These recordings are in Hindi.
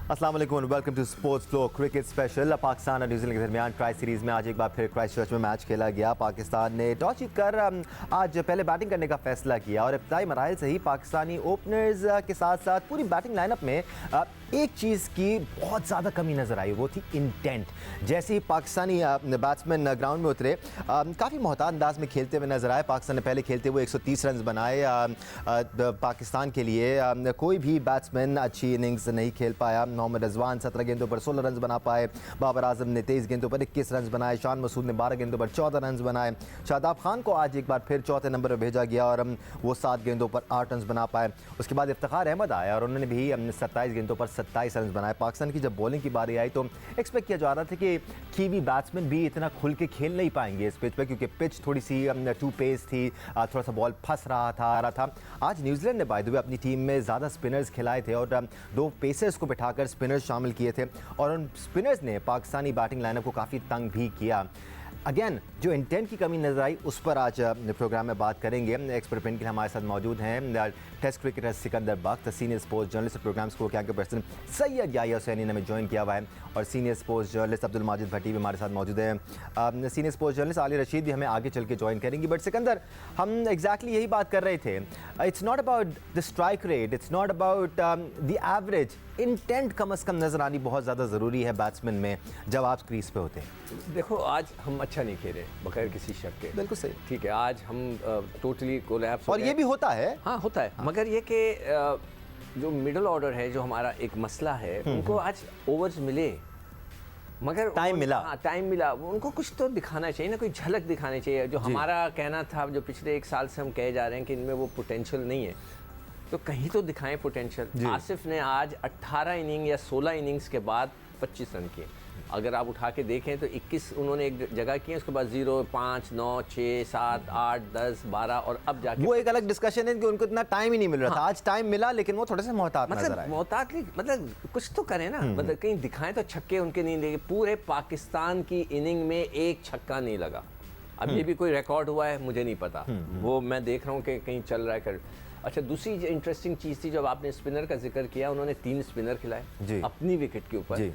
अस्सलाम वालेकुम, welcome to sports flow cricket special. Pakistan और न्यूजीलैंड के दरमियान ट्राई सीरीज़ में आज एक बार फिर क्राइस्टचर्च में मैच खेला गया। पाकिस्तान ने टॉस जीतकर आज पहले बैटिंग करने का फैसला किया और इब्तदाई मराहिल से ही पाकिस्तानी ओपनर्स के साथ साथ पूरी बैटिंग लाइनअप में एक चीज़ की बहुत ज़्यादा कमी नज़र आई, वो थी इंटेंट। जैसे ही पाकिस्तानी बैट्समैन ग्राउंड में उतरे काफ़ी मोहतात अंदाज में खेलते हुए नजर आए। पाकिस्तान ने पहले खेलते हुए 130 रन बनाए। पाकिस्तान के लिए कोई भी बैट्समैन अच्छी इनिंग्स नहीं खेल पाया। मोहम्मद रिजवान 17 गेंदों पर 16 रन बना पाए। बाबर आजम ने 23 गेंदों पर 21 रन बनाए। शान मसूद ने 12 गेंदों पर 14 रन बनाए। शादाब खान को आज एक बार फिर चौथे नंबर पर भेजा गया और वो 7 गेंदों पर 8 रन बना पाए। उसके बाद इफ्तिखार अहमद आया और उन्होंने भी 27 गेंदों पर 27 रन बनाए। पाकिस्तान की जब बॉलिंग की बारी आई तो एक्सपेक्ट किया जा रहा था कि कीवी बैट्समैन भी इतना खुल के खेल नहीं पाएंगे इस पिच पर, क्योंकि पिच थोड़ी सी टू पेस थी, थोड़ा सा बॉल फंस रहा था। आज न्यूजीलैंड ने बाय द वे अपनी टीम में ज़्यादा स्पिनर्स खिलाए थे और 2 पेसर्स को बिठाकर स्पिनर्स शामिल किए थे और उन स्पिनर्स ने पाकिस्तानी बैटिंग लाइनअप को काफ़ी तंग भी किया। अगेन जो इंटेंट की कमी नजर आई उस पर आज प्रोग्राम में बात करेंगे। एक्सपर्ट पेन के लिए हमारे साथ मौजूद हैं test cricketer Sikandar Bakht, senior sports journalist, programme school के आगे पर्सन सैयद याहिया हुसैनी ने हमें ज्वाइन किया हुआ है और senior sports journalist Abdul Majid Bhatti भी हमारे साथ मौजूद हैं। सीनियर स्पोर्ट्स जर्नलिस्ट आली रशीद भी हमें आगे चल के ज्वाइन करेंगी। बट सिकंदर, हम एग्जैक्टली यही बात कर रहे थे, it's not about the strike rate, it's not about the average, intent कम अज़ कम नज़र आनी बहुत ज़्यादा ज़रूरी है बैट्समैन में जब आप क्रीज पे होते हैं। देखो, आज हम अच्छा नहीं खेले बगैर किसी शक के। बिल्कुल सही, ठीक है, आज हम टोटली कोलैप्स और ये भी होता है। हाँ, होता है। हाँ। मगर ये कि जो मिडिल ऑर्डर है, जो हमारा एक मसला है, उनको आज ओवर्स मिले मगर टाइम मिला। हाँ, टाइम मिला। उनको कुछ तो दिखाना चाहिए ना, कोई झलक दिखानी चाहिए। जो हमारा कहना था, जो पिछले 1 साल से हम कहे जा रहे हैं कि इनमें वो पोटेंशियल नहीं है, तो कहीं तो दिखाएं पोटेंशियल। आसिफ ने आज 18 इनिंग या 16 इनिंग्स के बाद 25 रन किए। अगर आप उठा के देखें तो 21 उन्होंने एक जगह किए, उसके बाद 0, 5, 9, 6, 7, 8, 10, 12 और अब जाके वो एक अलग डिस्कशन है कि उनको इतना टाइम ही नहीं मिल रहा था। आज टाइम मिला लेकिन वो थोड़े से मोहतात नजर आए। मोहतात नहीं, मतलब कुछ तो करें ना, मतलब कहीं दिखाएं तो। छक्के उनके नहीं लगे। पूरे पाकिस्तान की इनिंग में एक छक्का नहीं लगा। अब ये भी कोई रिकॉर्ड हुआ है मुझे नहीं पता, वो मैं देख रहा हूँ कि कहीं चल रहा है। अच्छा, दूसरी जो इंटरेस्टिंग चीज़ थी, जब आपने स्पिनर का जिक्र किया, उन्होंने 3 स्पिनर खिलाए अपनी विकेट के ऊपर।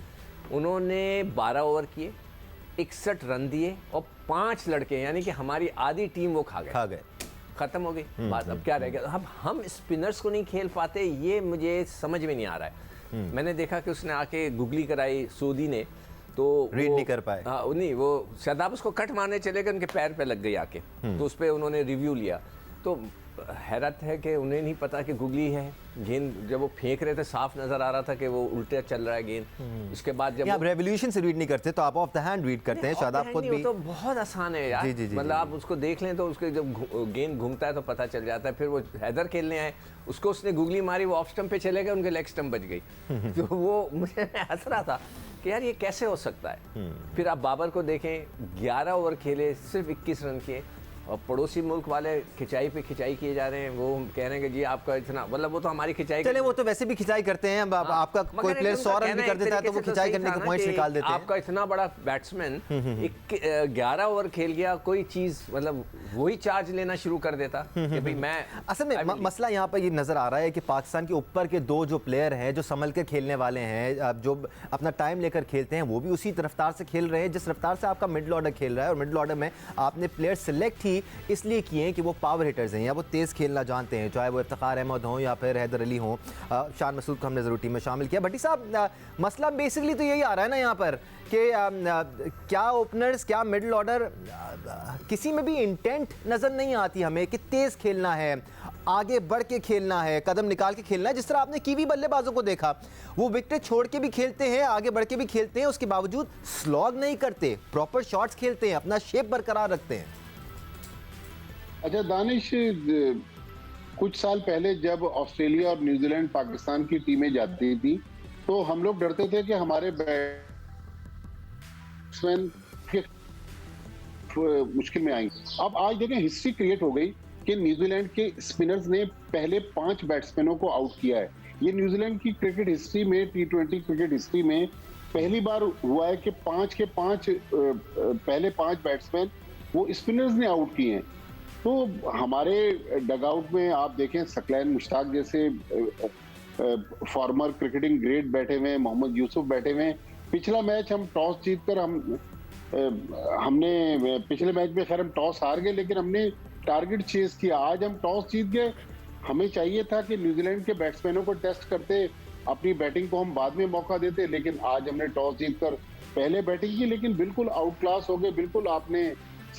उन्होंने 12 ओवर किए, 61 रन दिए और 5 लड़के, यानी कि हमारी आधी टीम वो खा गए। खत्म हो गई बात। अब क्या रह गया? अब हम स्पिनर्स को नहीं खेल पाते, ये मुझे समझ में नहीं आ रहा है। मैंने देखा कि उसने आके गुगली कराई सऊदी ने, तो रीड नहीं कर पाए। हाँ, नहीं, वो शादाब उसको कट मारने चले गए, उनके पैर पे लग गई आके, तो उस पर उन्होंने रिव्यू लिया। तो हैरत है कि उन्हें नहीं पता कि गुगली है। गेंद जब वो फेंक रहे थे साफ नजर आ रहा था कि वो उल्टे चल रहा है गेंद। उसके बाद जब आप रेवोल्यूशन से रीड नहीं करते तो आप ऑफ द हैंड रीड करते हैं। शायद आप खुद भी, तो बहुत आसान है यार। मतलब आप उसको देख लें तो उसके जब गेंद घूमता है तो पता चल जाता है। फिर वो हैदर खेलने आए, उसको उसने गुगली मारी, वो ऑफ स्टंप पे चले गए, उनके लेग स्टंप बच गई। तो वो मुझे हंस रहा था कि यार ये कैसे हो सकता है। फिर आप बाबर को देखें, 11 ओवर खेले, सिर्फ 21 रन किए और पड़ोसी मुल्क वाले खिंचाई पे खिंचाई किए जा रहे हैं। वो कह रहे हैं कि जी आपका इतना, मतलब वो तो हमारी खिंचाई, चले वो तो वैसे भी खिंचाई करते हैं। आपका कोई प्लेयर 100 रन भी कर देता है तो वो खिंचाई करने के पॉइंट्स निकाल देते हैं। आपका इतना बड़ा बैट्समैन 11 ओवर खेल गया, कोई चीज मतलब वही चार्ज लेना शुरू कर देता कि भाई मैं। असल में मसला यहाँ पर ये नजर आ रहा है कि पाकिस्तान के ऊपर के 2 जो प्लेयर हैं जो संभल कर खेलने वाले हैं, जो अपना टाइम लेकर खेलते हैं, वो भी उसी रफ्तार से खेल रहे हैं जिस रफ्तार से आपका मिडिल ऑर्डर खेल रहा है। और मिडिल ऑर्डर में आपने प्लेयर सिलेक्ट ही इसलिए किए हैं कि वो पावर हिटर्स हैं या वो तेज़ खेलना जानते हैं, चाहे वो इफ्तिखार अहमद हों या फिर हैदर अली हों। शान मसूद को हमने ज़रूर टीम में शामिल किया। भट्टी साहब, मसला बेसिकली तो यही आ रहा है ना यहाँ पर कि क्या ओपनर्स, क्या मिडिल ऑर्डर, किसी में भी इंटेंट नज़र नहीं आती हमें कि तेज़ खेलना है, आगे बढ़ के खेलना है, कदम निकाल के खेलना है। जिस तरह आपने कीवी बल्लेबाजों को देखा, वो विकेट छोड़ के भी खेलते हैं, आगे बढ़ के भी खेलते हैं, उसके बावजूद स्लॉग नहीं करते, प्रॉपर शॉट्स खेलते हैं, अपना शेप बरकरार रखते हैं। अच्छा दानिश, कुछ साल पहले जब ऑस्ट्रेलिया और न्यूजीलैंड पाकिस्तान की टीमें जाती थी तो हम लोग डरते थे कि हमारे बैट्समैन मुश्किल में आएंगे। अब आज देखें, हिस्ट्री क्रिएट हो गई कि न्यूजीलैंड के स्पिनर्स ने पहले 5 बैट्समैनों को आउट किया है। ये न्यूजीलैंड की क्रिकेट हिस्ट्री में, T20 क्रिकेट हिस्ट्री में पहली बार हुआ है कि 5 के 5 पहले 5 बैट्समैन वो स्पिनर्स ने आउट किए हैं। तो हमारे डगआउट में आप देखें, सकलैन मुश्ताक जैसे फॉर्मर क्रिकेटिंग ग्रेट बैठे हुए हैं, मोहम्मद यूसुफ बैठे हुए हैं। पिछला मैच हम टॉस जीतकर हमने पिछले मैच में खैर हम टॉस हार गए, लेकिन हमने टारगेट चेस किया। आज हम टॉस जीत गए। हमें चाहिए था कि न्यूजीलैंड के बैट्समैनों को टेस्ट करते, अपनी बैटिंग को हम बाद में मौका देते, लेकिन आज हमने टॉस जीतकर पहले बैटिंग की, लेकिन बिल्कुल आउट क्लास हो गए। बिल्कुल आपने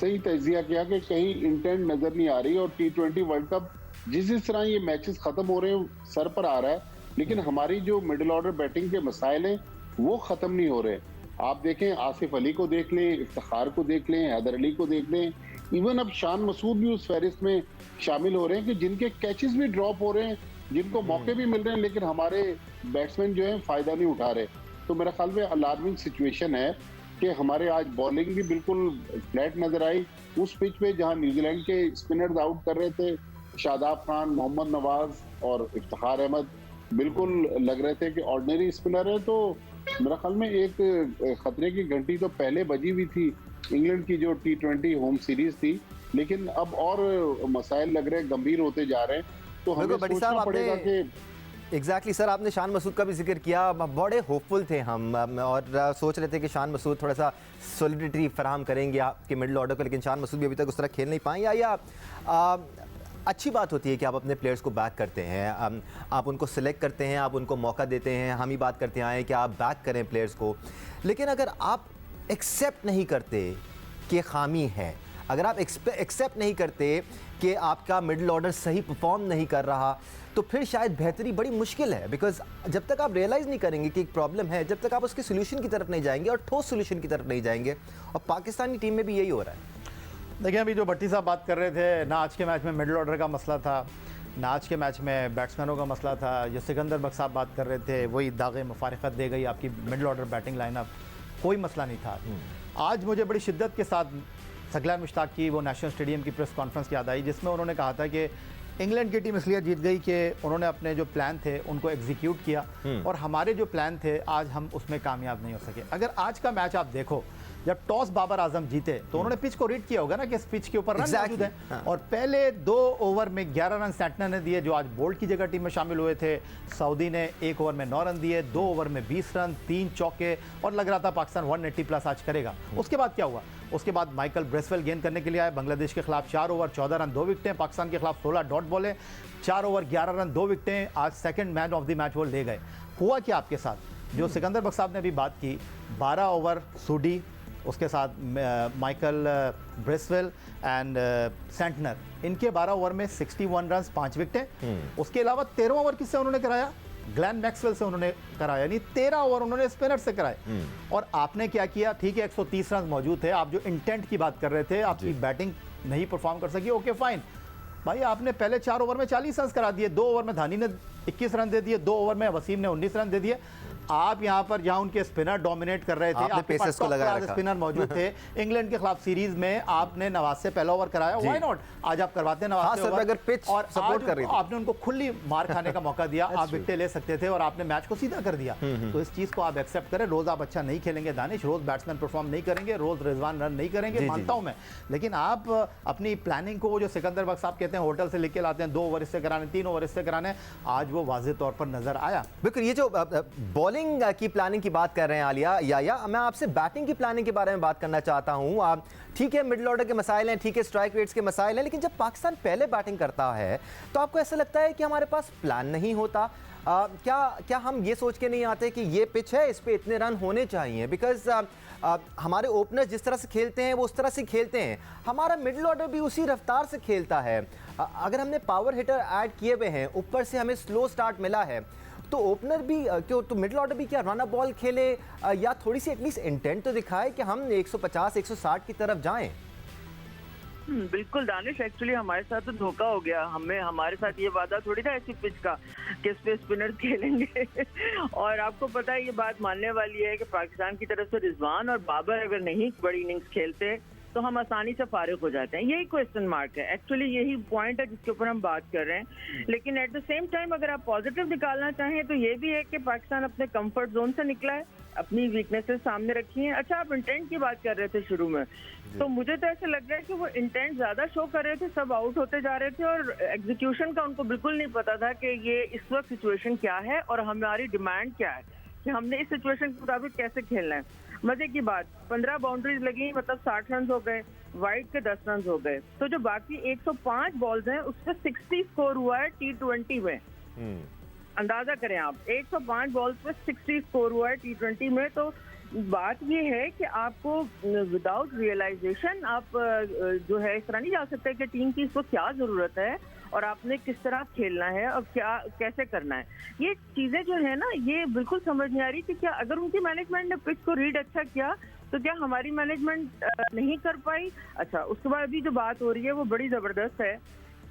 सही तजिया किया कि कहीं इंटेंट नजर नहीं आ रही। और T20 वर्ल्ड कप जिस तरह ये मैचेस खत्म हो रहे हैं सर पर आ रहा है, लेकिन हमारी जो मिडिल ऑर्डर बैटिंग के मसाइल हैं वो खत्म नहीं हो रहे। आप देखें, आसिफ अली को देख लें, इफ्तिखार को देख लें, हैदर अली को देख लें, इवन अब शान मसूद भी उस फहरिस्त में शामिल हो रहे हैं कि जिनके कैचेस भी ड्रॉप हो रहे हैं, जिनको मौके भी मिल रहे हैं, लेकिन हमारे बैट्समैन जो है फायदा नहीं उठा रहे। तो मेरा ख्याल में अलार्मिंग सिचुएशन है कि हमारे आज बॉलिंग भी बिल्कुल फ्लैट नजर आई। उस पिच पे जहां न्यूजीलैंड के स्पिनर्स आउट कर रहे थे, शादाब खान, मोहम्मद नवाज और इफ्तिखार अहमद बिल्कुल लग रहे थे कि ऑर्डिनरी स्पिनर है। तो मेरा ख्याल में एक खतरे की घंटी तो पहले बजी हुई थी इंग्लैंड की जो T20 होम सीरीज थी, लेकिन अब और मसाइल लग रहे हैं गंभीर होते जा रहे हैं। तो हमें सोचना पड़ेगा कि एग्जैक्टली सर, आपने शान मसूद का भी जिक्र किया। बड़े होपफुल थे हम और सोच रहे थे कि शान मसूद थोड़ा सा सॉलिडिटी फराहम करेंगे आपके मिडिल ऑर्डर को, लेकिन शान मसूद भी अभी तक उस तरह खेल नहीं पाए। या अच्छी बात होती है कि आप अपने प्लेयर्स को बैक करते हैं, आप उनको सिलेक्ट करते हैं, आप उनको मौका देते हैं। हम ही बात करते आए कि आप बैक करें प्लेयर्स को, लेकिन अगर आप एक्सेप्ट नहीं करते कि खामी है, अगर आप एक्सेप्ट नहीं करते कि आपका मिडिल ऑर्डर सही परफॉर्म नहीं कर रहा, तो फिर शायद बेहतरी बड़ी मुश्किल है। बिकॉज जब तक आप रियलाइज़ नहीं करेंगे कि एक प्रॉब्लम है, जब तक आप उसके सोल्यूशन की तरफ नहीं जाएंगे और ठोस सोल्यूशन की तरफ नहीं जाएंगे। और पाकिस्तानी टीम में भी यही हो रहा है। देखिए, अभी जो भट्टी साहब बात कर रहे थे, ना आज के मैच में मिडिल ऑर्डर का मसला था, ना आज के मैच में बैट्समैनों का मसला था। जो सिकंदर बख्श साहब बात कर रहे थे, वही दागे मुफारिकत दे गई आपकी मिडिल ऑर्डर बैटिंग लाइनअप, कोई मसला नहीं था। आज मुझे बड़ी शिद्दत के साथ सगला मुश्ताक की वो नेशनल स्टेडियम की प्रेस कॉन्फ्रेंस याद आई, जिसमें उन्होंने कहा था कि इंग्लैंड की टीम इसलिए जीत गई कि उन्होंने अपने जो प्लान थे उनको एग्जीक्यूट किया, और हमारे जो प्लान थे आज हम उसमें कामयाब नहीं हो सके। अगर आज का मैच आप देखो, जब टॉस बाबर आजम जीते तो उन्होंने पिच को रीड किया होगा ना कि इस पिच के ऊपर रन मौजूद है। हाँ। और पहले 2 ओवर में 11 रन सेंटनर ने दिए, जो आज बोल्ट की जगह टीम में शामिल हुए थे। सऊदी ने 1 ओवर में 9 रन दिए, 2 ओवर में 20 रन, 3 चौके, और लग रहा था पाकिस्तान 180 प्लस आज करेगा। उसके बाद क्या हुआ? उसके बाद माइकल ब्रेसवेल गेंद करने के लिए आए। बांग्लादेश के खिलाफ 4 ओवर 14 रन 2 विकेटें, पाकिस्तान के खिलाफ 16 डॉट बॉलें, 4 ओवर 11 रन 2 विकेटें। आज second man of the match वो ले गए। हुआ क्या आपके साथ? जो सिकंदर बख्श साहब ने अभी बात की, 12 ओवर सूडी, उसके साथ माइकल ब्रेसवेल एंड सेंटनर, इनके 12 ओवर में 61 रन 5 विकेटें। उसके अलावा 13 ओवर किससे उन्होंने कराया? ग्लेन मैक्सवेल से उन्होंने कराया, यानी 13 ओवर उन्होंने स्पिनर से कराए। और आपने क्या किया? ठीक है, 130 रन मौजूद थे। आप जो इंटेंट की बात कर रहे थे, आपकी बैटिंग नहीं परफॉर्म कर सकी, ओके फाइन भाई, आपने पहले 4 ओवर में 40 रन करा दिए, 2 ओवर में धानी ने 21 रन दे दिए, 2 ओवर में वसीम ने 19 रन दे दिए। आप यहां पर जहां उनके स्पिनर डोमिनेट कर रहे थे, आपके पास स्पिनर मौजूद थे। इंग्लैंड के खिलाफ सीरीज में आपने नवाज से पहला ओवर कराया, व्हाई नॉट? आज आप करवाते हैं नवाज से ओवर, अगर पिच और सपोर्ट कर रही थी, आपने उनको खुली मार खाने का मौका दिया, आप विकेट ले सकते थे और आपने मैच को सीधा कर दिया। तो इस चीज को आप एक्सेप्ट करें। रोज आप अच्छा नहीं खेलेंगे दानिश, रोज बैट्समैन परफॉर्म नहीं करेंगे, रोज रिजवान रन नहीं करेंगे, मानता हूं मैं, लेकिन आप अपनी प्लानिंग को, जो सिकंदर बख्श साहब कहते हैं होटल से लेके लाते हैं, 2 ओवर इससे कराने, 3 ओवर इससे कराने, आज वो वाज़ेह तौर पर नजर आया। बिल्कुल। ये जो बॉलिंग की प्लानिंग की बात कर रहे हैं आलिया, या मैं आपसे बैटिंग की प्लानिंग के बारे में बात करना चाहता हूं। ठीक है, मिडिल ऑर्डर के मसाइल हैं, ठीक है, स्ट्राइक रेट्स के मसाइल हैं, लेकिन जब पाकिस्तान पहले बैटिंग करता है तो आपको ऐसा लगता है कि हमारे पास प्लान नहीं होता? क्या हम ये सोच के नहीं आते कि ये पिच है, इस पे इतने रन होने चाहिए? बिकॉज हमारे ओपनर्स जिस तरह से खेलते हैं वो उस तरह से खेलते हैं, हमारा मिडिल ऑर्डर भी उसी रफ्तार से खेलता है। अगर हमने पावर हिटर ऐड किए हुए हैं, ऊपर से हमें स्लो स्टार्ट मिला है, तो ओपनर भी क्यों, तो मिडिल ऑर्डर भी क्या रन अप बॉल खेले, या थोड़ी सी एटलीस्ट इंटेंट तो दिखाए कि हम 150 160 की तरफ जाएं? बिल्कुल दानिश, एक्चुअली हमारे साथ तो धोखा हो गया। हमारे साथ ये वादा थोड़ी था ऐसी पिच का कि इस पे स्पिनर खेलेंगे और आपको पता है ये बात मानने वाली है कि पाकिस्तान की तरफ से रिजवान और बाबर अगर नहीं बड़ी इनिंग्स खेलते तो हम आसानी से फारिग हो जाते हैं। यही क्वेश्चन मार्क है, एक्चुअली यही पॉइंट है जिसके ऊपर हम बात कर रहे हैं। लेकिन एट द सेम टाइम अगर आप पॉजिटिव निकालना चाहें तो ये भी है कि पाकिस्तान अपने कंफर्ट जोन से निकला है, अपनी वीकनेसेस सामने रखी हैं। अच्छा, आप इंटेंट की बात कर रहे थे शुरू में, तो मुझे तो ऐसा लग रहा है कि वो इंटेंट ज्यादा शो कर रहे थे, सब आउट होते जा रहे थे और एग्जीक्यूशन का उनको बिल्कुल नहीं पता था कि ये इस वक्त सिचुएशन क्या है और हमारी डिमांड क्या है कि हमने इस सिचुएशन के मुताबिक कैसे खेलना है। मजे की बात, 15 बाउंड्रीज लगी, मतलब 60 रन हो गए, वाइड के 10 रन हो गए, तो जो बाकी 105 बॉल्स हैं उस पर 60 स्कोर हुआ है T20 में। अंदाजा करें आप, 105 बॉल्स पे 60 स्कोर हुआ है T20 में। तो बात ये है कि आपको विदाउट रियलाइजेशन आप जो है इस तरह नहीं जा सकते कि टीम की इसको क्या जरूरत है और आपने किस तरह खेलना है और क्या कैसे करना है। ये चीजें जो है ना, ये बिल्कुल समझ नहीं आ रही कि क्या अगर उनकी मैनेजमेंट ने पिच को रीड अच्छा किया तो क्या हमारी मैनेजमेंट नहीं कर पाई। अच्छा, उसके बाद अभी जो बात हो रही है वो बड़ी जबरदस्त है,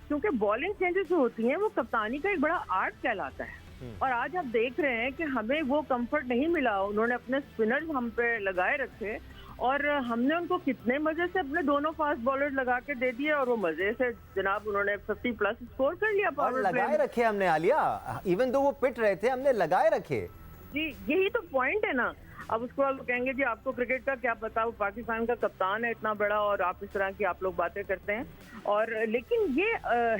क्योंकि बॉलिंग चेंजेस जो होती हैं वो कप्तानी का एक बड़ा आर्ट कहलाता है। और आज आप देख रहे हैं कि हमें वो कंफर्ट नहीं मिला, उन्होंने अपने स्पिनर्स हम पे लगाए रखे और हमने उनको कितने मजे से अपने दोनों फास्ट बॉलर्स लगा के दे दिए और वो मजे से जनाब उन्होंने 50+ स्कोर कर लिया। और लगाए रखे हमने आलिया, इवन दो वो पिट रहे थे हमने लगाए रखे। जी, यही तो पॉइंट है ना। अब उसके बाद वो कहेंगे जी आपको क्रिकेट का क्या पता, वो पाकिस्तान का कप्तान है इतना बड़ा और आप इस तरह की आप लोग बातें करते हैं। और लेकिन ये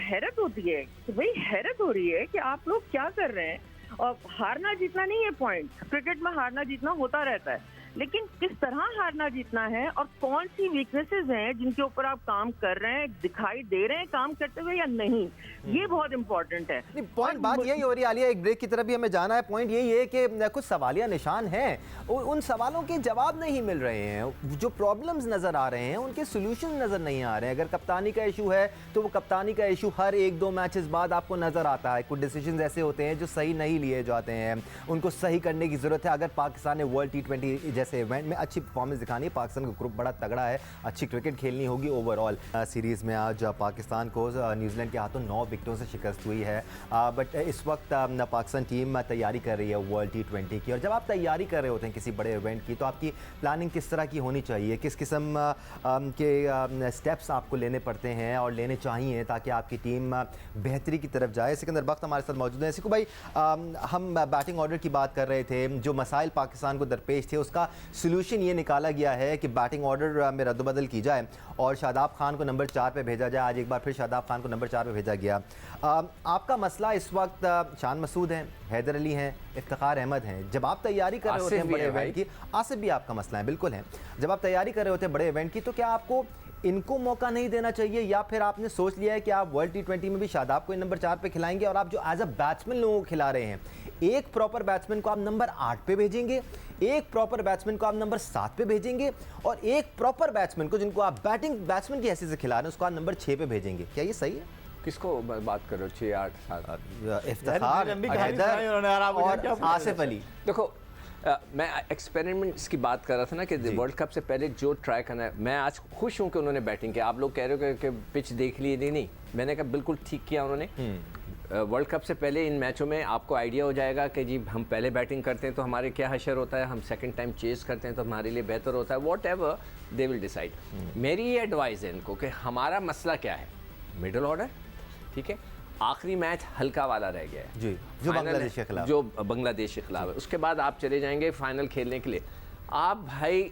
हैरत होती है कि भाई हैरत हो रही है कि आप लोग क्या कर रहे हैं। और हारना जीतना नहीं है पॉइंट, क्रिकेट में हारना जीतना होता रहता है, लेकिन किस तरह हारना जीतना है और कौन सी वीकनेसेस हैं जिनके ऊपर आप काम कर रहे हैं, दिखाई दे रहे हैं काम करते हुए या नहीं, ये बहुत इंपॉर्टेंट है। नहीं, पॉइंट बात यही हो रही है आलिया, एक ब्रेक की तरफ भी हमें जाना है। पॉइंट यही है कि कुछ सवालिया निशान हैं, उन सवालों के जवाब नहीं मिल रहे हैं, जो प्रॉब्लम्स नज़र आ रहे हैं उनके सोल्यूशन नज़र नहीं आ रहे हैं। अगर कप्तानी का इशू है तो वो कप्तानी का इशू हर 1-2 मैचेस बाद आपको नज़र आता है। कुछ डिसीजन ऐसे होते हैं जो सही नहीं लिए जाते हैं, उनको सही करने की ज़रूरत है। अगर पाकिस्तान ने वर्ल्ड T20 जैसे इवेंट में अच्छी परफॉर्मेंस दिखानी है, पाकिस्तान का ग्रुप बड़ा तगड़ा है, अच्छी क्रिकेट खेलनी होगी ओवरऑल। सीरीज़ में आज पाकिस्तान को न्यूजीलैंड के हाथों 9 विकेटों से शिकस्त हुई है। बट इस वक्त पाकिस्तान टीम तैयारी कर रही है वर्ल्ड T20 की। और जब आप तैयारी कर रहे होते हैं किसी बड़े इवेंट की तो आपकी प्लानिंग किस तरह की होनी चाहिए, किस किस्म के स्टेप्स आपको लेने पड़ते हैं और लेने चाहिए ताकि आपकी टीम बेहतरी की तरफ जाए। सिकंदर बख्त हमारे साथ मौजूद हैं। सिकू भाई, हम बैटिंग ऑर्डर की बात कर रहे थे, जो मसाइल पाकिस्तान को दरपेश थे उसका सोल्यूशन ये निकाला गया है कि बैटिंग ऑर्डर में रद्दबदल की जाए और शादाब खान को नंबर 4 पे भेजा जाए। आज एक बार फिर शादाब खान को नंबर 4 पे भेजा गया। आपका मसला इस वक्त शान मसूद हैं, हैदर अली हैं, इफ्तिखार अहमद हैं। जब आप तैयारी कर रहे होते हैं बड़े इवेंट की, आसिफ भी आपका मसला है, बिल्कुल है। जब आप तैयारी कर रहे होते हैं बड़े इवेंट की तो क्या आपको इनको मौका नहीं देना चाहिए, या फिर आपने सोच लिया है कि आप वर्ल्ड T20 में भी शादाब को नंबर 4 पे खिलाएंगे और आप जो एज अ बैट्समैन लोगों को खिला रहे हैं, एक प्रॉपर बैट्समैन को आप नंबर 8 पे भेजेंगे, एक प्रॉपर बैट्समैन को आप नंबर 7 पे भेजेंगे और एक प्रॉपर बैट्समैन को जिनको आप बैटिंग बैट्समैन की हैसियत से खिला रहे हैं उसको आप नंबर 6 पे भेजेंगे? क्या ये सही है? किसको बात कर रहे हो? 6, 8, 7 इफ्तिखार, हैदर और आसिफ अली। देखो, मैं एक्सपेरिमेंट्स की बात कर रहा था ना कि वर्ल्ड कप से पहले जो ट्राई करना है। मैं आज खुश हूं कि उन्होंने बैटिंग किया। आप लोग कह रहे हो कि पिच देख लिए, नहीं, मैंने कहा बिल्कुल ठीक किया उन्होंने। वर्ल्ड कप से पहले इन मैचों में आपको आइडिया हो जाएगा कि जी हम पहले बैटिंग करते हैं तो हमारे क्या हशर होता है, हम सेकंड टाइम चेस करते हैं तो हमारे लिए बेहतर होता है। What ever they will decide. मेरी ये एडवाइस है इनको कि हमारा मसला क्या है, मिडल ऑर्डर, ठीक है। आखिरी मैच हल्का वाला रह गया है जी, जो बांग्लादेश के खिलाफ, जो बांग्लादेश के खिलाफ है। उसके बाद आप चले जाएंगे फाइनल खेलने के लिए। आप भाई,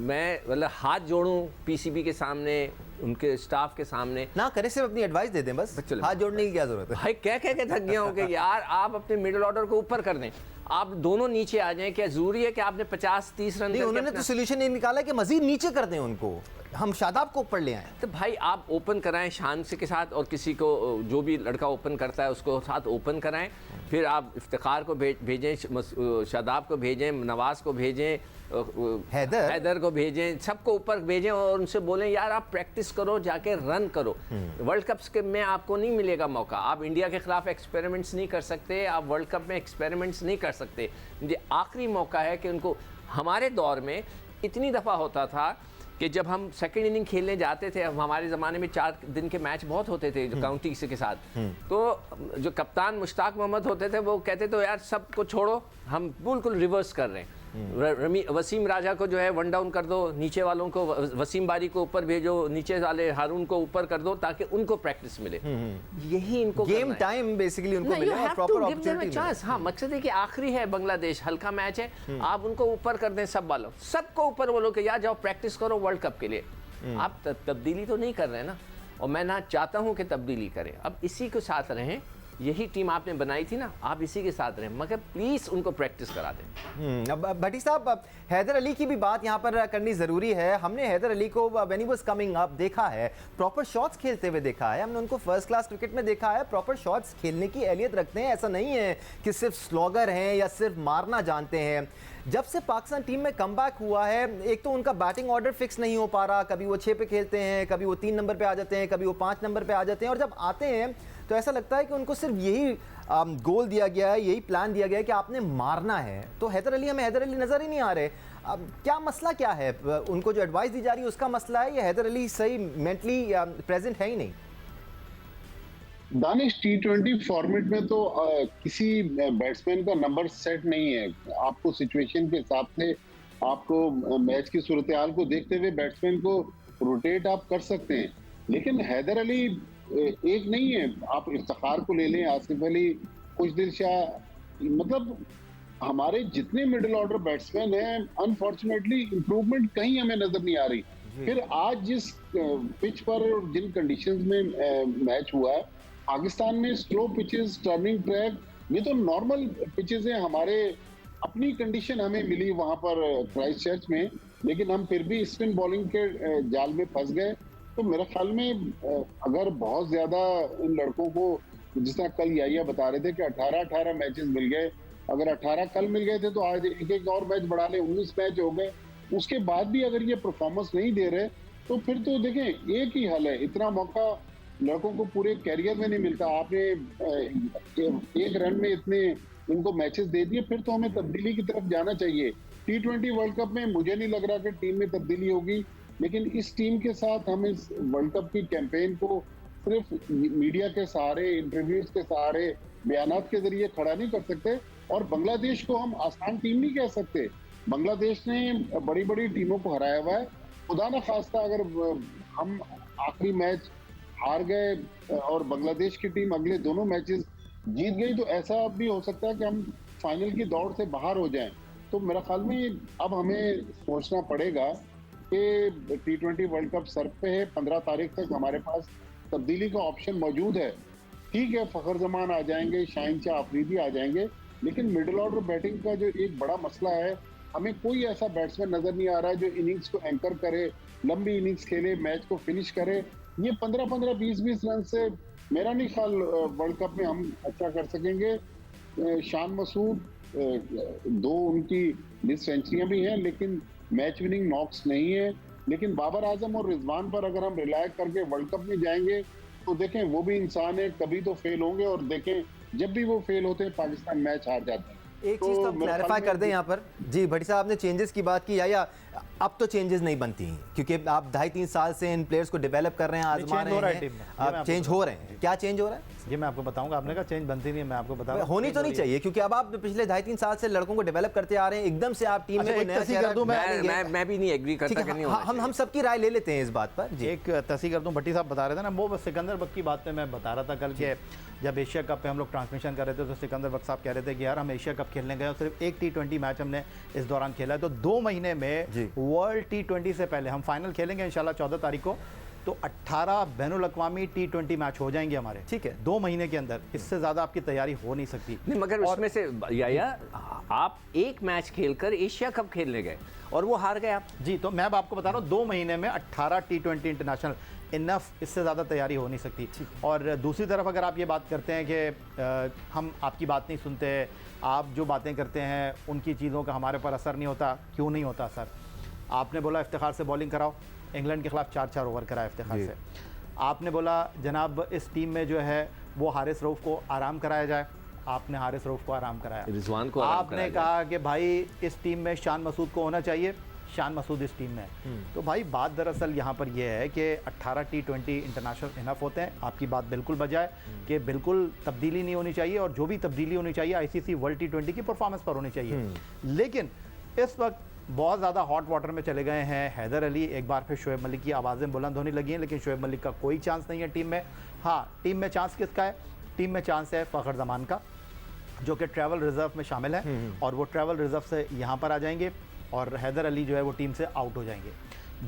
मैं मतलब हाथ जोड़ूं पीसीबी के सामने, उनके स्टाफ के सामने ना करे, सिर्फ अपनी एडवाइस दे दें बस, हाथ जोड़ने की क्या जरूरत है? भाई कह के थक गया हूं कि यार आप अपने मिडिल ऑर्डर को ऊपर कर दें, आप दोनों नीचे आ जाएं। क्या जरूरी है कि आपने 50-30 रन? नहीं, उन्होंने तो सोल्यूशन ये निकाला कि मजीद नीचे कर दें उनको, हम शादाब को ऊपर ले आए। तो भाई आप ओपन कराएं शान से के साथ, और किसी को जो भी लड़का ओपन करता है उसको साथ ओपन कराएं। फिर आप इफ्तिखार को भेजें, शादाब को भेजें, नवाज को भेजें, हैदर को भेजें, सबको ऊपर भेजें और उनसे बोलें यार आप प्रैक्टिस करो, जाके रन करो। वर्ल्ड कप के में आपको नहीं मिलेगा मौका। आप इंडिया के खिलाफ एक्सपेरिमेंट्स नहीं कर सकते, आप वर्ल्ड कप में एक्सपेरिमेंट्स नहीं कर सकते। ये आखिरी मौका है कि उनको। हमारे दौर में इतनी दफ़ा होता था कि जब हम सेकंड इनिंग खेलने जाते थे, हमारे ज़माने में 4 दिन के मैच बहुत होते थे जो काउंटी के साथ, तो जो कप्तान मुश्ताक मोहम्मद होते थे वो कहते तो यार सबको छोड़ो, हम बिल्कुल रिवर्स कर रहे हैं। वसीम राजा को जो है वन डाउन कर दो, नीचे वालों को वसीम बारी को ऊपर भेजो, नीचे वाले हारून को ऊपर कर दो ताकि उनको प्रैक्टिस मिले। यही इनको गेम टाइम बेसिकली उनको मिले और प्रॉपर अपॉर्चुनिटी मिले। हाँ, मकसद है कि आखिरी है बांग्लादेश, हल्का मैच है, आप उनको ऊपर कर दें, सब वालों सबको ऊपर बोलो कि यार जाओ प्रैक्टिस करो वर्ल्ड कप के लिए। आप तब्दीली तो नहीं कर रहे हैं ना, और मैं ना चाहता हूं कि तब्दीली करें। अब इसी के साथ रहें, यही टीम आपने बनाई थी ना, आप इसी के साथ रहें, मगर प्लीज उनको प्रैक्टिस करा दें। अब भट्टी साहब, अब हैदर अली की भी बात यहाँ पर करनी ज़रूरी है। हमने हैदर अली को when he was coming up देखा है, प्रॉपर शॉट्स खेलते हुए देखा है, हमने उनको फर्स्ट क्लास क्रिकेट में देखा है, प्रॉपर शॉट्स खेलने की अहलियत रखते हैं। ऐसा नहीं है कि सिर्फ स्लॉगर हैं या सिर्फ मारना जानते हैं। जब से पाकिस्तान टीम में कमबैक हुआ है, एक तो उनका बैटिंग ऑर्डर फिक्स नहीं हो पा रहा, कभी वो 6 पे खेलते हैं, कभी वो 3 नंबर पे आ जाते हैं, कभी वो 5 नंबर पे आ जाते हैं, और जब आते हैं तो ऐसा लगता है कि उनको सिर्फ यही गोल दिया गया है, यही प्लान दिया गया है कि आपने मारना है। तो हैदर अली, हमें हैदर अली नज़र ही नहीं आ रहे। अब क्या मसला क्या है? उनको जो एडवाइस दी जा रही है उसका मसला है या हैदर अली सही मेंटली प्रेजेंट है ही नहीं? दानिश, T20 फॉर्मेट में तो किसी बैट्समैन का नंबर सेट नहीं है। आपको सिचुएशन के हिसाब से, आपको मैच की सूरत हाल को देखते हुए बैट्समैन को रोटेट आप कर सकते हैं, लेकिन हैदर अली एक नहीं है। आप इफ्तिखार को ले लें, आसिफ अली, खुशदिल शाह, मतलब हमारे जितने मिडिल ऑर्डर बैट्समैन हैं, अनफॉर्चुनेटली इंप्रूवमेंट कहीं हमें नजर नहीं आ रही। फिर आज जिस पिच पर जिन कंडीशंस में मैच हुआ है, पाकिस्तान में स्लो पिचेस, टर्निंग ट्रैक, ये तो नॉर्मल पिचेस हैं। हमारे अपनी कंडीशन हमें मिली वहां पर क्राइस्ट चर्च में, लेकिन हम फिर भी स्पिन बॉलिंग के जाल में फंस गए। तो मेरे ख्याल में अगर बहुत ज्यादा इन लड़कों को, जिस तरह कल याया बता रहे थे कि 18 मैचेस मिल गए, अगर 18 कल मिल गए थे तो आज एक और मैच बढ़ा ले, 19 मैच हो गए। उसके बाद भी अगर ये परफॉर्मेंस नहीं दे रहे तो फिर तो देखें एक ही हल है, इतना मौका लड़कों को पूरे कैरियर में नहीं मिलता। आपने एक रन में इतने इनको मैचेस दे दिए, फिर तो हमें तब्दीली की तरफ जाना चाहिए। T20 वर्ल्ड कप में मुझे नहीं लग रहा कि टीम में तब्दीली होगी, लेकिन इस टीम के साथ हम इस वर्ल्ड कप की कैंपेन को सिर्फ मीडिया के सहारे, इंटरव्यूज के सहारे, बयानात के जरिए खड़ा नहीं कर सकते। और बांग्लादेश को हम आसान टीम नहीं कह सकते। बांग्लादेश ने बड़ी बड़ी टीमों को हराया हुआ है। खुदा न खास्ता अगर हम आखिरी मैच हार गए और बांग्लादेश की टीम अगले दोनों मैचेस जीत गई, तो ऐसा भी हो सकता है कि हम फाइनल की दौड़ से बाहर हो जाएं। तो मेरा ख्याल में अब हमें सोचना पड़ेगा कि T20 वर्ल्ड कप सर पे है। 15 तारीख तक हमारे पास तब्दीली का ऑप्शन मौजूद है। ठीक है, फखर जमान आ जाएंगे, शाहिन शाह अफरीदी आ जाएंगे, लेकिन मिडिल ऑर्डर बैटिंग का जो एक बड़ा मसला है, हमें कोई ऐसा बैट्समैन नजर नहीं आ रहा है जो इनिंग्स को एंकर करे, लंबी इनिंग्स खेले, मैच को फिनिश करे। ये 15-15, 20-20 रन से मेरा नहीं ख्याल वर्ल्ड कप में हम अच्छा कर सकेंगे। शान मसूद, 2 उनकी मिस सेंचुरियां भी हैं, लेकिन मैच विनिंग नॉक्स नहीं है। लेकिन बाबर आजम और रिजवान पर अगर हम रिलाय करके वर्ल्ड कप में जाएंगे तो देखें वो भी इंसान है, कभी तो फेल होंगे, और देखें जब भी वो फेल होते हैं पाकिस्तान मैच हार जाता है। एक चीज तो क्लैरिफाई कर दें यहाँ पर जी, भट्टी साहब ने चेंजेस की बात की, या अब तो चेंजेस नहीं बनती हैं, क्योंकि आप 2.5-3 साल से इन प्लेयर्स को डेवलप कर रहे हैं, आजमा रहे हैं, अब चेंज हो रहे हैं। क्या चेंज हो रहा है ये मैं आपको बताऊंगा। आपने कहा चेंज बनती नहीं है, मैं आपको बताऊंगा। होनी तो नहीं चाहिए, क्योंकि अब आप पिछले 2.5-3 साल से लड़कों को डेवलप करते आ रहे हैं, एकदम से आप टीम में कोई नया चेहरा दूं। मैं भी नहीं एग्री करता कि नहीं होना चाहिए। हम सबकी राय ले लेते हैं इस बात पर जी। एक तसी कर दूं, भट्टी साहब बता रहे थे ना, वो सिकंदर बख्श की बात पे मैं बता रहा था कल के, जब एशिया कप पे हम लोग ट्रांसमिशन कर रहे थे तो सिकंदर बख्श साहब कह रहे थे कि यार हम एशिया कप खेलने गए और सिर्फ एक T20 मैच हमने इस दौरान खेला है, तो 2 महीने में वर्ल्ड T20 से पहले हम फाइनल खेलेंगे इंशाल्लाह 14 तारीख को, तो 18 बैनुल अक़वामी T20 मैच हो जाएंगे हमारे। ठीक है, 2 महीने के अंदर, इससे ज्यादा आपकी तैयारी हो नहीं सकती। नहीं, मगर उसमें से या आप एक मैच खेलकर एशिया कप खेलने गए और वो हार गए आप जी। तो मैं अब आपको बता रहा हूँ 2 महीने में 18 T20 इंटरनेशनल, इनफ, इससे ज़्यादा तैयारी हो नहीं सकती। और दूसरी तरफ अगर आप ये बात करते हैं कि हम आपकी बात नहीं सुनते, आप जो बातें करते हैं उनकी चीज़ों का हमारे पर असर नहीं होता, क्यों नहीं होता असर? आपने बोला इफ्तिखार से बॉलिंग कराओ, इंग्लैंड के खिलाफ 4-4 ओवर कराया इफ्तिखार से। आपने बोला जनाब इस टीम में जो है वो हारिस रऊफ़ को आराम कराया जाए, आपने हारिस रऊफ़ को आराम कराया। रिजवान को आपने कहा कि भाई इस टीम में शान मसूद को होना चाहिए, शान मसूद इस टीम में है। तो भाई बात दरअसल यहाँ पर यह है कि 18 T20 इंटरनेशनल इनफ होते हैं। आपकी बात बिल्कुल बजाय कि बिल्कुल तब्दीली नहीं होनी चाहिए, और जो भी तब्दीली होनी चाहिए ICC वर्ल्ड T20 की परफॉर्मेंस पर होनी चाहिए। लेकिन इस वक्त बहुत ज़्यादा हॉट वाटर में चले गए हैं हैदर अली। एक बार फिर शोएब मलिक की आवाज़ें बुलंद होने लगी हैं, लेकिन शोएब मलिक का कोई चांस नहीं है टीम में। हाँ, टीम में चांस किसका है? टीम में चांस है फ़खर जमान का, जो कि ट्रैवल रिजर्व में शामिल है, और वो ट्रैवल रिजर्व से यहाँ पर आ जाएंगे, और हैदर अली जो है वो टीम से आउट हो जाएंगे।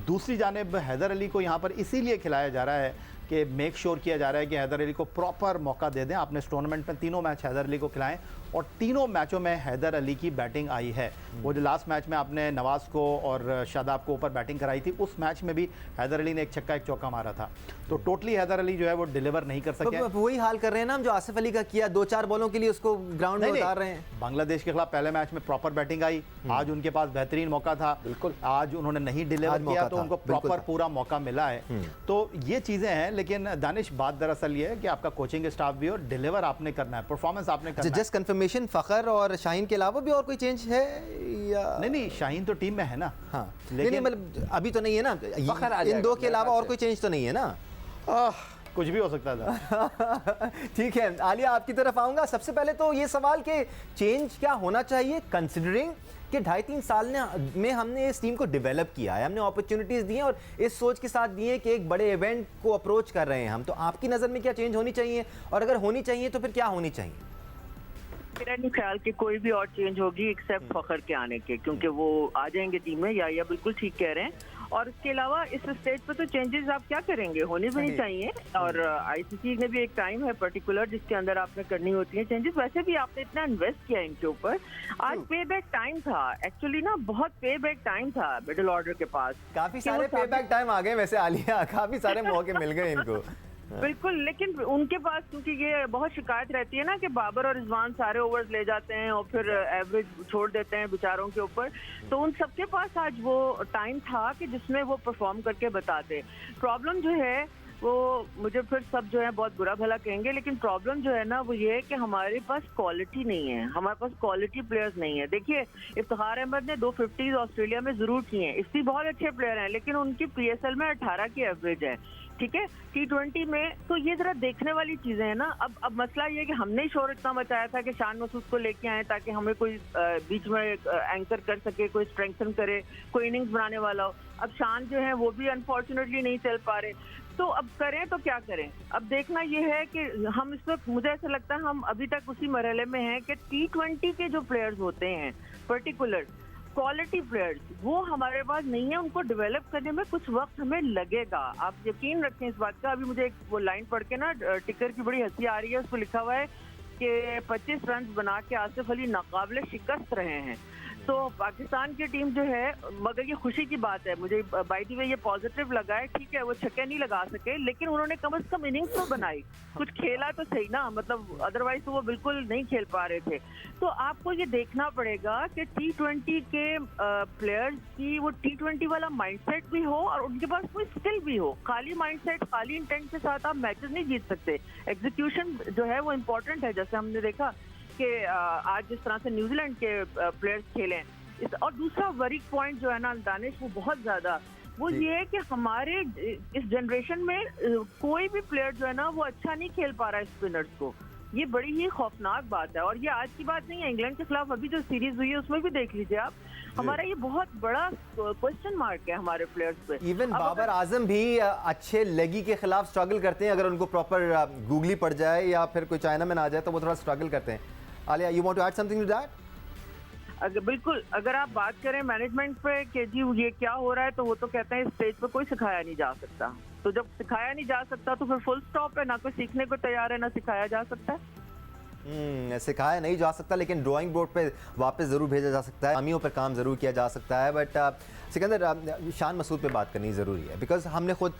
दूसरी जानिब हैदर अली को यहाँ पर इसीलिए खिलाया जा रहा है कि मेक श्योर किया जा रहा है कि हैदर अली को प्रॉपर मौका दे दें। आपने इस टूर्नामेंट में 3 मैच हैदर अली को खिलाएं, और 3 मैचों में हैदर अली की बैटिंग आई है। वो जो लास्ट मैच में आपने नवाज को और शादाब को ऊपर बैटिंग कराई थी, उस मैच में भी हैदर अली ने एक छक्का एक चौका मारा था। तो टोटली हैदर अली जो है वो डिलीवर नहीं कर सके। वही हाल कर रहे हैं ना हम जो आसिफ अली का किया, 2-4 बॉलों के लिए उसको ग्राउंड में उतार रहे हैं। बांग्लादेश के खिलाफ पहले मैच में प्रॉपर बैटिंग आई, आज उनके पास बेहतरीन मौका था, बिल्कुल आज उन्होंने नहीं डिलीवर किया, तो उनको प्रॉपर पूरा मौका मिला है। तो ये चीजें हैं, लेकिन दानिश बात दरअसल ये है कि आपका कोचिंग स्टाफ भी और डिलीवर आपने करना है, परफॉर्मेंस आपने करना है। जस्ट कंफर्मेशन, फखर और शाहीन के अलावा भी और कोई चेंज है या नहीं, शाहीन तो टीम में है ना। हाँ, लेकिन मतलब अभी तो नहीं है ना, इन 2 के अलावा और कोई चेंज तो नहीं है ना। कुछ भी हो सकता था। ठीक है आलिया, आपकी तरफ आऊंगा। सबसे पहले तो ये सवाल कि चेंज क्या होना चाहिए, कंसिडरिंग कि 2.5-3 साल में हमने इस टीम को डेवलप किया है, हमने अपॉर्चुनिटीज़ दी हैं और इस सोच के साथ दी हैं कि एक बड़े इवेंट को अप्रोच कर रहे हैं हम। तो आपकी नज़र में क्या चेंज होनी चाहिए, और अगर होनी चाहिए तो फिर क्या होनी चाहिए? मेरा नहीं ख्याल कि कोई भी और चेंज होगी एक्सेप्ट फखर के आने के, क्योंकि वो आ जाएंगे टीम में। या बिल्कुल ठीक कह रहे हैं। और इसके अलावा इस स्टेज पे तो चेंजेस आप क्या करेंगे, होने भी नहीं चाहिए। और ICC ने भी एक टाइम है पर्टिकुलर जिसके अंदर आपने करनी होती है चेंजेस। वैसे भी आपने इतना इन्वेस्ट किया इनके ऊपर, आज पे बैक टाइम था एक्चुअली ना, बहुत पे बैक टाइम था मिडिल ऑर्डर के पास। काफी सारे पे बैक टाइम आ गए वैसे आलिया, काफी सारे मौके मिल गए इनको। बिल्कुल, लेकिन उनके पास क्योंकि ये बहुत शिकायत रहती है ना कि बाबर और रिजवान सारे ओवर्स ले जाते हैं और फिर एवरेज छोड़ देते हैं बेचारों के ऊपर, तो उन सबके पास आज वो टाइम था कि जिसमें वो परफॉर्म करके बताते। प्रॉब्लम जो है वो, मुझे फिर सब जो है बहुत बुरा भला कहेंगे, लेकिन प्रॉब्लम जो है ना वो ये है कि हमारे पास क्वालिटी नहीं है, हमारे पास क्वालिटी प्लेयर्स नहीं है। देखिए, इफ्तिखार अहमद ने 250 ऑस्ट्रेलिया में जरूर किए हैं, इफ्ती बहुत अच्छे प्लेयर हैं, लेकिन उनकी PSL में 18 की एवरेज है, ठीक है। T20 में तो ये जरा देखने वाली चीजें हैं ना। अब मसला ये है कि हमने ही शोर इतना मचाया था कि शान मसूद को लेके आए ताकि हमें कोई बीच में एंकर कर सके, कोई स्ट्रेंथन करे, कोई इनिंग्स बनाने वाला हो। अब शान जो है वो भी अनफॉर्चुनेटली नहीं चल पा रहे, तो अब करें तो क्या करें। अब देखना ये है कि हम इस वक्त, मुझे ऐसा लगता है हम अभी तक उसी मरहले में हैं कि T20 के जो प्लेयर्स होते हैं पर्टिकुलर क्वालिटी प्लेयर्स, वो हमारे पास नहीं है। उनको डेवलप करने में कुछ वक्त हमें लगेगा, आप यकीन रखें इस बात का। अभी मुझे एक वो लाइन पढ़ के ना टिकर की बड़ी हंसी आ रही है, उस पर लिखा हुआ है कि 25 रन बना के आसिफ अली नाकाबिले शिकस्त रहे हैं। तो पाकिस्तान की टीम जो है, मगर ये खुशी की बात है मुझे, बाय द वे ये पॉजिटिव लगा है, ठीक है वो छक्के नहीं लगा सके, लेकिन उन्होंने कम से कम इनिंग्स तो बनाई, कुछ खेला तो सही ना, मतलब अदरवाइज तो वो बिल्कुल नहीं खेल पा रहे थे। तो आपको ये देखना पड़ेगा कि T20 के प्लेयर्स की वो T20 वाला माइंडसेट भी हो और उनके पास कोई स्किल भी हो। खाली माइंडसेट, खाली इंटेंट के साथ आप मैचेस नहीं जीत सकते। एग्जीक्यूशन जो है वो इम्पोर्टेंट है, जैसे हमने देखा कि आज जिस तरह से न्यूजीलैंड के प्लेयर्स खेले हैं। और दूसरा वरीक पॉइंट जो है ना दानिश, वो बहुत ज्यादा वो ये है कि हमारे इस जनरेशन में कोई भी प्लेयर जो है ना वो अच्छा नहीं खेल पा रहा है स्पिनर्स को। ये बड़ी ही खौफनाक बात है, और ये आज की बात नहीं है, इंग्लैंड के खिलाफ अभी जो सीरीज हुई है उसमें भी देख लीजिए आप, हमारा ये बहुत बड़ा क्वेश्चन मार्क है हमारे प्लेयर्स पे। इवन बाबर आजम भी अच्छे लेगी के खिलाफ स्ट्रगल करते हैं, अगर उनको प्रॉपर गूगली पड़ जाए या फिर कोई चाइना में ना आ जाए तो वो थोड़ा स्ट्रगल करते हैं। Alia, you want to add something to that? बिल्कुल, अगर आप बात करें मैनेजमेंट पे कि जी ये क्या हो रहा है, तो वो तो कहते हैं स्टेज पे कोई सिखाया नहीं जा सकता। तो जब सिखाया नहीं जा सकता तो फिर फुल स्टॉप है, ना कोई सीखने को तैयार है ना सिखाया जा सकता है। सिखाया नहीं जा सकता, लेकिन ड्राइंग बोर्ड पे वापस ज़रूर भेजा जा सकता है, खामियों पर काम ज़रूर किया जा सकता है। बट सिकंदर, शान मसूद पे बात करनी ज़रूरी है, बिकॉज हमने खुद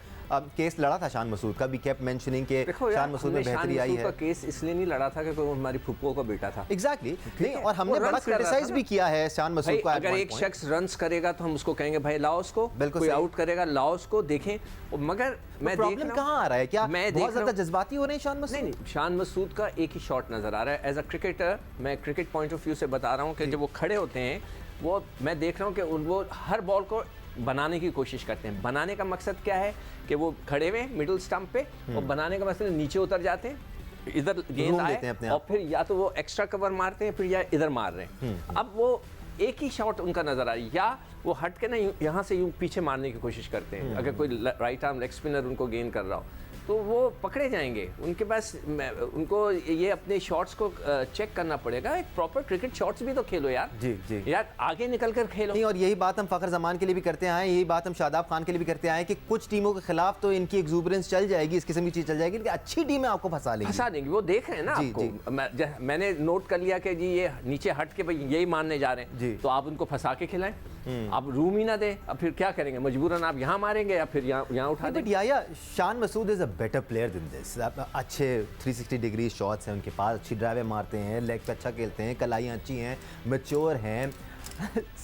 केस लड़ा था शान मसूद का, भी केप्ट मेंशनिंग के शान मसूद में बेहतरी आई है। केस इसलिए नहीं लड़ा था क्योंकि वो हमारी फुप्पो का बेटा था। एग्जैक्टली, नहीं, और हमने बड़ा क्रिटिसाइज भी किया है शान मसूद को। अगर एक शख्स रन्स करेगा तो हम उसको कहेंगे भाई लाओ उसको, कोई आउट करेगा लाओ उसको, देखें। मगर मैं प्रॉब्लम कहाँ आ रहा है, क्या मैं बहुत ज्यादा जज्बाती हो रहे हैं शान मसूद? नहीं, शान मसूद का एक ही शॉट नजर आ रहा है। एज अ क्रिकेटर, मैं क्रिकेट पॉइंट ऑफ व्यू से बता रहा हूँ कि जब वो खड़े होते हैं वो मैं देख रहा हूँ कि वो हर बॉल को बनाने की कोशिश करते हैं। बनाने का मकसद क्या है कि वो खड़े हुए मिडिल स्टंप पे, और बनाने का मकसद नीचे उतर जाते हैं, इधर गेंद घूम लेते हैं अपने आए आप। और फिर या तो वो एक्स्ट्रा कवर मारते हैं, फिर या इधर मार रहे हैं। अब वो एक ही शॉट उनका नजर आ रहा है, या वो हट के ना यहाँ से यूं पीछे मारने की कोशिश करते हैं। अगर कोई राइट आर्म लेग स्पिनर उनको गेंद कर रहा हो तो वो पकड़े जाएंगे। उनके पास उनको ये अपने शॉट्स को चेक करना पड़ेगा। एक प्रॉपर क्रिकेट शॉट्स भी तो खेलो यार। जी, जी। यार आगे निकल कर खेलो। नहीं, और यही बात हम फ़खर जमान के लिए भी करते आए हैं, यही बात हम शादाब खान के लिए भी करते आए हैं कि कुछ टीमों के खिलाफ तो इनकी एक्सूबरेंस चल जाएगी, इस किस्म की चीज़ चल जाएगी, लेकिन अच्छी टीमें आपको फंसा देंगी। वो देख रहे हैं ना जी, आपको। मैंने नोट कर लिया कि जी ये नीचे हट के भाई यही मारने जा रहे जी। हैं, तो आप उनको फंसा के खिलाएं। आप रूम ही ना दें, अब फिर क्या करेंगे? मजबूरन आप यहाँ मारेंगे या फिर यहाँ उठा बट दें। या Shan Masood is a better player than this. अच्छे 360 डिग्री शॉट्स हैं उनके पास, अच्छी ड्राइवें मारते हैं, लेग पे अच्छा खेलते हैं, कलाइयाँ अच्छी हैं, मैच्योर हैं।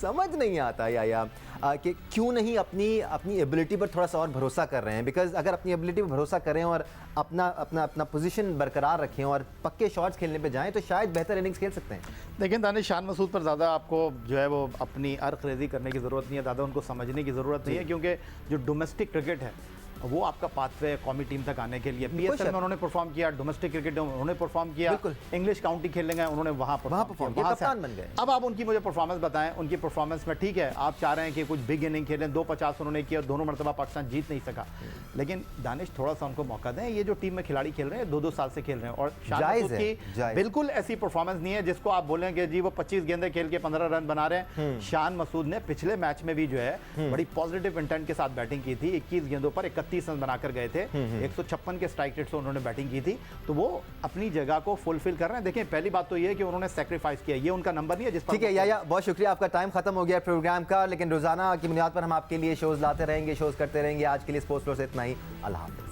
समझ नहीं आता या कि क्यों नहीं अपनी एबिलिटी पर थोड़ा सा और भरोसा कर रहे हैं। बिकॉज अगर अपनी एबिलिटी पर भरोसा करें और अपना पोजीशन बरकरार रखें और पक्के शॉट्स खेलने पे जाएं तो शायद बेहतर इनिंग्स खेल सकते हैं। लेकिन दानिश, शान मसूद पर ज़्यादा आपको जो है वो अपनी अर्करेज़ी करने की ज़रूरत नहीं है, ज़्यादा उनको समझने की ज़रूरत नहीं है, क्योंकि जो डोमेस्टिक क्रिकेट है वो आपका पाथवे कौमी टीम तक आने के लिए पीएसएल में उन्होंने परफॉर्म किया, डोमेस्टिक क्रिकेट में उन्होंने परफॉर्म किया, इंग्लिश काउंटी खेलने गए उन्होंने वहाँ परफॉर्म किया, कप्तान बन गए। अब आप उनकी मुझे परफॉर्मेंस बताएं। उनकी परफॉर्मेंस में ठीक है, आप चाह रहे हैं कि कुछ बिग इनिंग खेलें, 250 उन्होंने किया, दोनों मरतबा पाकिस्तान जीत नहीं सका, लेकिन दानिश थोड़ा सा उनको मौका दें। ये जो टीम में खिलाड़ी खेल रहे हैं 2-2 साल से खेल रहे हैं, और शान मसूद की बिल्कुल ऐसी परफॉर्मेंस नहीं है जिसको आप बोलें कि जी वो 25 गेंदें खेल के 15 रन बना रहे हैं। शान मसूद ने पिछले मैच में भी जो है बड़ी पॉजिटिव इंटेंट के साथ बैटिंग की थी, 21 गेंदों पर 31 रन बनाकर गए थे, 156 के स्ट्राइक रेट से उन्होंने बैटिंग की थी, तो वो अपनी जगह को फुलफिल कर रहे हैं। देखिए, पहली बात तो ये है कि उन्होंने सेक्रीफाइस किया, ये उनका नंबर नहीं है जिस पर। ठीक है या बहुत शुक्रिया, आपका टाइम खत्म हो गया प्रोग्राम का, लेकिन रोजाना की बुनियाद पर हम आपके लिए शोज लाते रहेंगे, शोज करते रहेंगे। आज के लिए स्पोर्ट्स फ्लोर से इतना ही। अल्लाह हाफिज़।